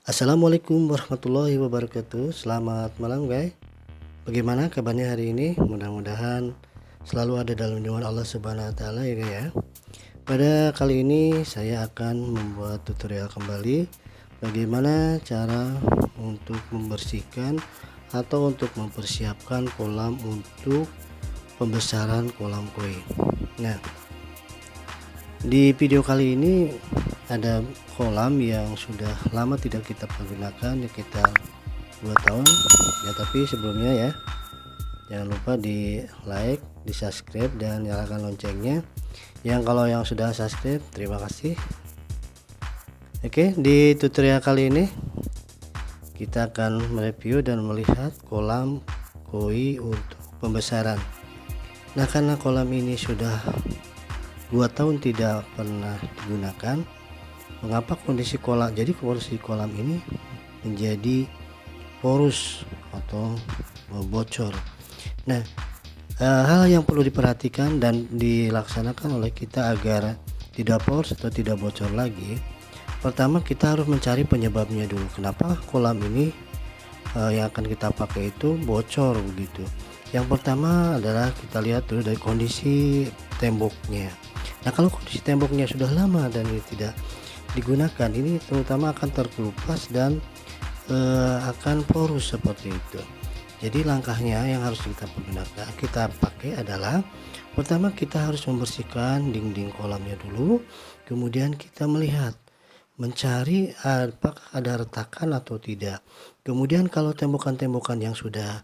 Assalamualaikum warahmatullahi wabarakatuh. Selamat malam guys. Bagaimana kabarnya hari ini? Mudah-mudahan selalu ada dalam lindungan Allah Subhanahu wa taala ya guys ya. Pada kali ini saya akan membuat tutorial kembali bagaimana cara untuk membersihkan atau untuk mempersiapkan kolam untuk pembesaran kolam koi. Nah, di video kali ini ada kolam yang sudah lama tidak kita pergunakan, sekitar 2 tahun ya, tapi sebelumnya ya jangan lupa di like, di subscribe, dan nyalakan loncengnya. Kalau yang sudah subscribe, terima kasih. Oke, di tutorial kali ini kita akan mereview dan melihat kolam koi untuk pembesaran. Nah, karena kolam ini sudah 2 tahun tidak pernah digunakan, mengapa kondisi kolam ini menjadi porus atau bocor. Nah, hal yang perlu diperhatikan dan dilaksanakan oleh kita agar tidak porus atau tidak bocor lagi, pertama kita harus mencari penyebabnya dulu. Kenapa kolam ini yang akan kita pakai itu bocor begitu. Yang pertama adalah kita lihat dulu dari kondisi temboknya. Nah, kalau kondisi temboknya sudah lama dan ini tidak digunakan, ini terutama akan terkelupas dan akan porus seperti itu. Jadi langkahnya yang harus kita pakai adalah, pertama kita harus membersihkan dinding kolamnya dulu, kemudian kita mencari apakah ada retakan atau tidak. Kemudian kalau tembokan-tembokan yang sudah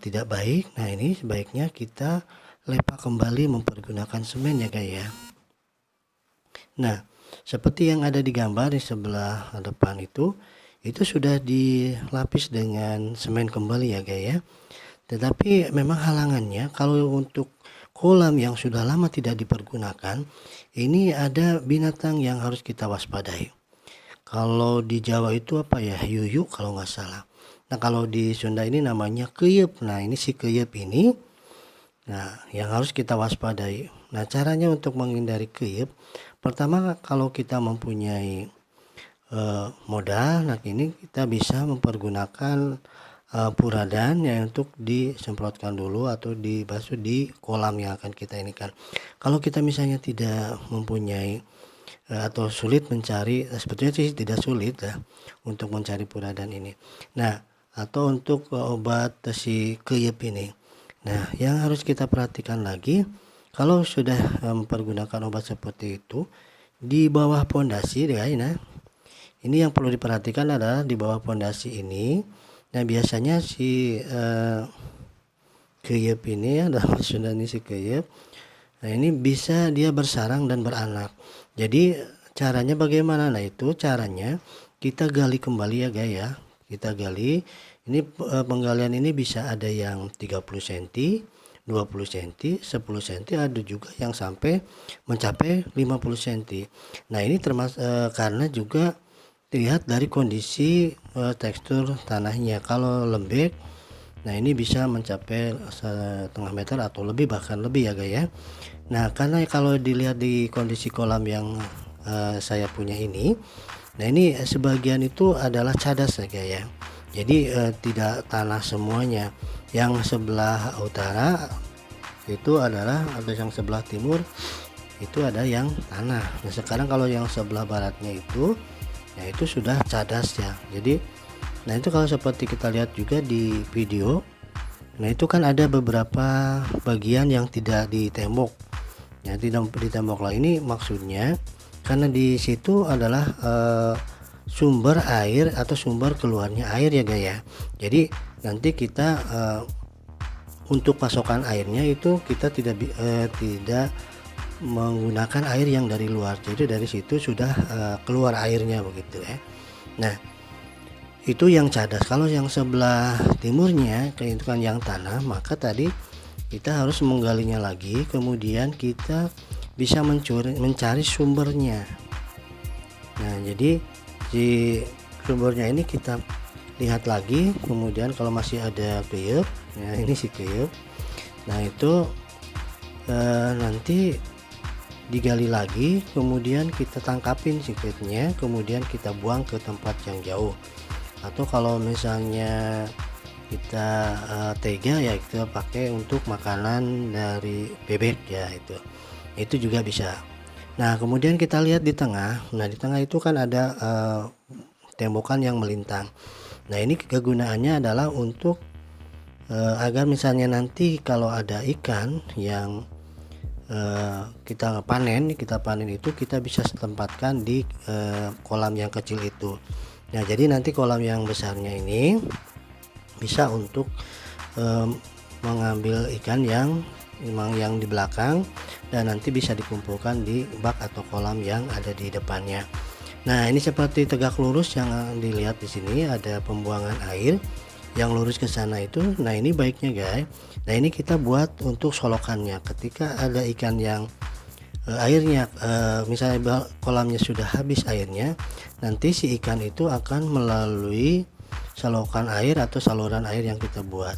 tidak baik, nah ini sebaiknya kita lepak kembali mempergunakan semen ya guys ya. Nah, seperti yang ada di gambar di sebelah depan itu sudah dilapis dengan semen kembali ya guys ya. Tetapi memang halangannya, kalau untuk kolam yang sudah lama tidak dipergunakan, ini ada binatang yang harus kita waspadai. Kalau di Jawa itu apa ya, yuyu kalau nggak salah. Nah, kalau di Sunda ini namanya keyep. Nah, ini si keyep ini, nah yang harus kita waspadai. Nah, caranya untuk menghindari keyep, pertama kalau kita mempunyai modal, nah ini kita bisa mempergunakan puradan yang untuk disemprotkan dulu atau dibasuh di kolam yang akan kita ini kan. Kalau kita misalnya tidak mempunyai atau sulit mencari, sebetulnya sih tidak sulit ya untuk mencari puradan ini. Nah, atau untuk obat si keyep ini. Nah, yang harus kita perhatikan lagi, kalau sudah mempergunakan obat seperti itu di bawah pondasi ya, nah ini yang perlu diperhatikan adalah di bawah pondasi ini. Nah, biasanya si keyep ini ya, dalam Sunda ini si keyep, nah ini bisa dia bersarang dan beranak. Jadi caranya bagaimana? Nah, itu caranya kita gali kembali ya guys ya. Kita gali, ini penggalian ini bisa ada yang 30 cm, 20 cm, 10 cm, ada juga yang sampai mencapai 50 cm. Nah, ini termasuk karena juga dilihat dari kondisi tekstur tanahnya. Kalau lembek, nah ini bisa mencapai 1,5 meter atau lebih, bahkan lebih ya guys ya. Nah, karena kalau dilihat di kondisi kolam yang saya punya ini, nah ini sebagian itu adalah cadas ya guys ya. Jadi tidak tanah semuanya. Yang sebelah utara itu adalah, ada yang sebelah timur itu ada yang tanah. Nah, sekarang kalau yang sebelah baratnya itu, ya itu sudah cadas ya. Jadi nah itu kalau seperti kita lihat juga di video, nah itu kan ada beberapa bagian yang tidak ditembok ya, tidak ditembok lah. Ini maksudnya karena di situ adalah sumber air atau sumber keluarnya air ya guys ya. Jadi nanti kita untuk pasokan airnya itu kita tidak menggunakan air yang dari luar, jadi dari situ sudah keluar airnya begitu ya. Nah, itu yang cadas. Kalau yang sebelah timurnya itu kan yang tanah, maka tadi kita harus menggalinya lagi, kemudian kita bisa mencari sumbernya. Nah, jadi di sumbernya ini kita lihat lagi, kemudian kalau masih ada keyep, ya ini si keyep. Nah, itu nanti digali lagi, kemudian kita tangkapin sikutnya, kemudian kita buang ke tempat yang jauh. Atau kalau misalnya kita tega ya kita pakai untuk makanan dari bebek ya, itu juga bisa. Nah kemudian kita lihat di tengah. Nah di tengah itu kan ada tembokan yang melintang. Nah ini kegunaannya adalah untuk agar misalnya nanti kalau ada ikan yang kita panen itu kita bisa tempatkan di kolam yang kecil itu. Nah jadi nanti kolam yang besarnya ini bisa untuk mengambil ikan yang memang yang di belakang, dan nanti bisa dikumpulkan di bak atau kolam yang ada di depannya. Nah ini seperti tegak lurus yang dilihat di sini, ada pembuangan air yang lurus ke sana itu. Nah ini baiknya guys, nah ini kita buat untuk solokannya. Ketika ada ikan yang airnya misalnya kolamnya sudah habis airnya, nanti si ikan itu akan melalui selokan air atau saluran air yang kita buat.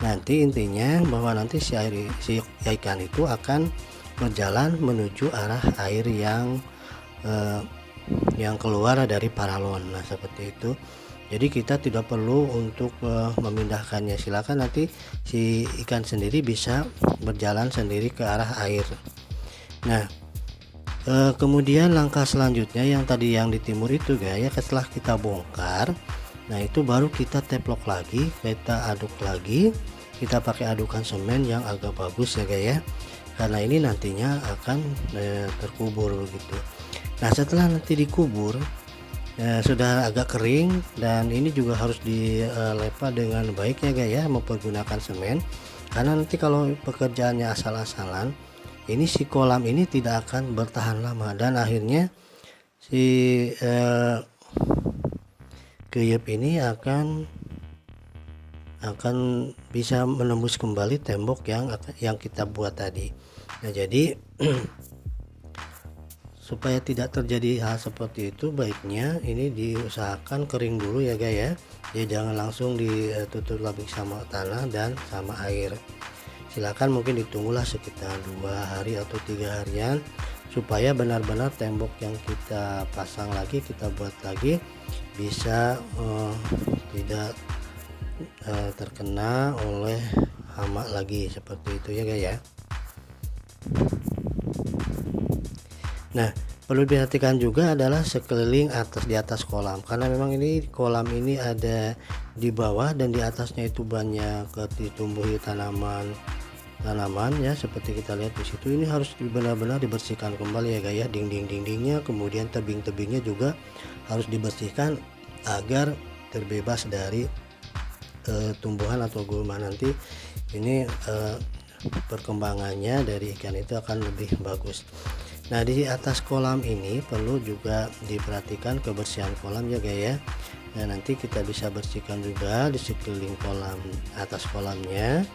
Nanti intinya bahwa nanti si ikan itu akan berjalan menuju arah air yang keluar dari paralon. Nah seperti itu. Jadi kita tidak perlu untuk memindahkannya, silakan nanti si ikan sendiri bisa berjalan sendiri ke arah air. Nah kemudian langkah selanjutnya yang tadi yang di timur itu guys ya, setelah kita bongkar, nah itu baru kita teplok lagi, kita aduk lagi, kita pakai adukan semen yang agak bagus ya guys ya, karena ini nantinya akan terkubur gitu. Nah setelah nanti dikubur sudah agak kering, dan ini juga harus dilepa dengan baik ya guys ya, mempergunakan semen, karena nanti kalau pekerjaannya asal-asalan, ini si kolam ini tidak akan bertahan lama, dan akhirnya si keyep ini akan bisa menembus kembali tembok yang kita buat tadi. Nah jadi supaya tidak terjadi hal seperti itu, baiknya ini diusahakan kering dulu ya guys ya. Jadi jangan langsung ditutup lagi sama tanah dan sama air. Silakan mungkin ditunggulah sekitar 2 hari atau 3 harian supaya benar-benar tembok yang kita pasang lagi, kita buat lagi, bisa tidak terkena oleh hama lagi, seperti itu ya guys ya. Nah perlu diperhatikan juga adalah sekeliling di atas kolam, karena memang ini kolam ini ada di bawah dan di atasnya itu banyak ditumbuhi tanaman ya, seperti kita lihat di situ. Ini harus benar-benar dibersihkan kembali ya guys ya, dindingnya, kemudian tebing-tebingnya juga harus dibersihkan agar terbebas dari tumbuhan atau gulma. Nanti ini perkembangannya dari ikan itu akan lebih bagus. Nah di atas kolam ini perlu juga diperhatikan kebersihan kolam ya guys ya. Nah nanti kita bisa bersihkan juga di sekeliling kolam, atas kolamnya.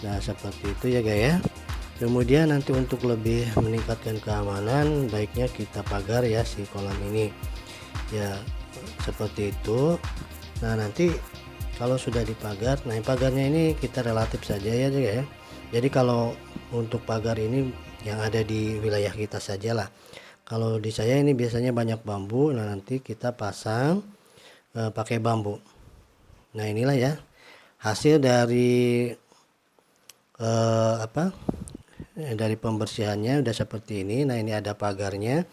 Nah seperti itu ya guys ya. Kemudian nanti untuk lebih meningkatkan keamanan, baiknya kita pagar ya si kolam ini ya, seperti itu. Nah nanti kalau sudah dipagar, nah pagarnya ini kita relatif saja ya guys ya. Jadi kalau untuk pagar ini yang ada di wilayah kita sajalah. Kalau di saya ini biasanya banyak bambu, nah nanti kita pasang pakai bambu. Nah inilah ya hasil dari dari pembersihannya udah seperti ini. Nah ini ada pagarnya,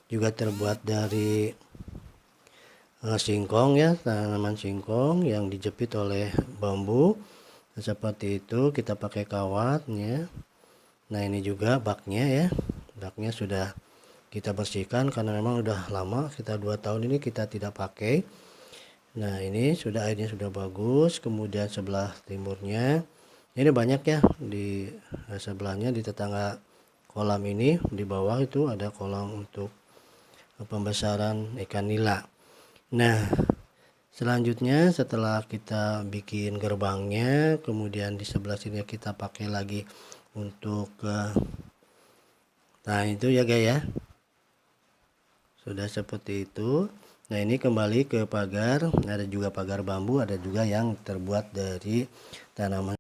juga terbuat dari singkong ya, tanaman singkong yang dijepit oleh bambu. Nah, seperti itu kita pakai kawatnya. Nah ini juga baknya ya, baknya sudah kita bersihkan karena memang udah lama, kita 2 tahun ini kita tidak pakai. Nah ini sudah airnya sudah bagus. Kemudian sebelah timurnya ini banyak ya, di sebelahnya di tetangga kolam ini di bawah itu ada kolam untuk pembesaran ikan nila. Nah selanjutnya setelah kita bikin gerbangnya, kemudian di sebelah sini kita pakai lagi untuk nah itu ya guys ya, sudah seperti itu. Nah ini kembali ke pagar, ada juga pagar bambu, ada juga yang terbuat dari tanaman